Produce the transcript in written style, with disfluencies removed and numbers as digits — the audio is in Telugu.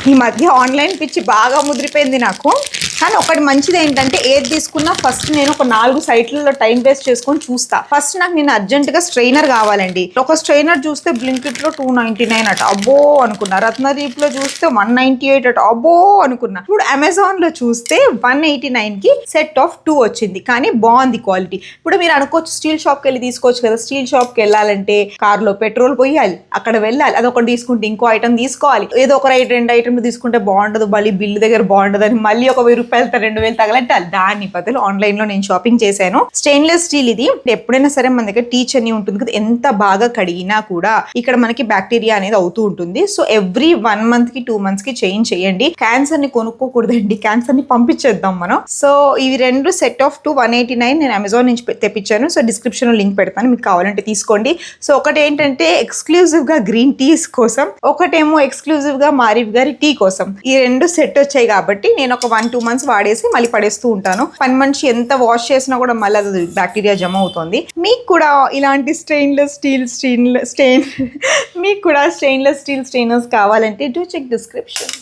ఈ మధ్య ఆన్లైన్ పిచ్చి బాగా ముదిరిపోయింది నాకు. కానీ ఒకటి మంచిది ఏంటంటే ఏది తీసుకున్నా ఫస్ట్ నేను ఒక 4 సైట్లలో టైం వేస్ట్ చేసుకొని చూస్తా. ఫస్ట్ నాకు నేను అర్జెంటుగా స్ట్రైనర్ కావాలండి. ఒక స్ట్రైనర్ చూస్తే బ్లింకిట్లో 299 అట, అబ్బో అనుకున్నా. రత్నదీప్లో చూస్తే 198 అట, అబ్బో అనుకున్నా. ఇప్పుడు అమెజాన్లో చూస్తే 189కి సెట్ ఆఫ్ 2 వచ్చింది. కానీ బాగుంది క్వాలిటీ. ఇప్పుడు మీరు అనుకోవచ్చు స్టీల్ షాప్కి వెళ్ళి తీసుకోవచ్చు కదా. స్టీల్ షాప్కి వెళ్ళాలంటే కార్లో పెట్రోల్ పోయాలి, అక్కడ వెళ్ళాలి, అదొకటి తీసుకుంటే ఇంకో ఐటమ్ తీసుకోవాలి, ఏదో ఒక 2 ఐటమ్ తీసుకుంటే బాగుండదు, మళ్ళీ బిల్లు దగ్గర బాగుండదు అని మళ్ళీ ఒక 1000 రూపాయలు 2000 తగలట్టాలి. దాని బదులు ఆన్లైన్ లో నేను షాపింగ్ చేశాను. స్టెయిన్లెస్ స్టీల్ ఇది. ఎప్పుడైనా సరే మన దగ్గర టీచ్ అని ఉంటుంది కదా, ఎంత బాగా కడిగినా కూడా ఇక్కడ మనకి బ్యాక్టీరియా అనేది అవుతూ ఉంటుంది. సో ఎవ్రీ 1 month కి 2 months కి చేంజ్ చేయండి. క్యాన్సర్ ని కొనుక్కోకూడదండి, క్యాన్సర్ ని పంపించేద్దాం మనం. సో ఇవి 2 సెట్ ఆఫ్ 189 నేను అమెజాన్ నుంచి తెప్పించాను. సో డిస్క్రిప్షన్ లో లింక్ పెడతాను, మీకు కావాలంటే తీసుకోండి. సో ఒకటి ఏంటంటే ఎక్స్క్లూజివ్ గా గ్రీన్ టీస్ కోసం, ఒకటేమో ఎక్స్క్లూజివ్ గా మారివ్ గారి టీ కోసం. ఈ 2 సెట్ వచ్చాయి కాబట్టి నేను ఒక 1-2 months వాడేసి మళ్ళీ పడేస్తూ ఉంటాను. పని మనిషి ఎంత వాష్ చేసినా కూడా మళ్ళీ అది బ్యాక్టీరియా జమ అవుతుంది. మీకు కూడా ఇలాంటి స్టెయిన్లెస్ స్టీల్ మీకు కూడా స్టెయిన్లెస్ స్టీల్ స్ట్రెయినర్స్ కావాలంటే డూ చెక్ డిస్క్రిప్షన్.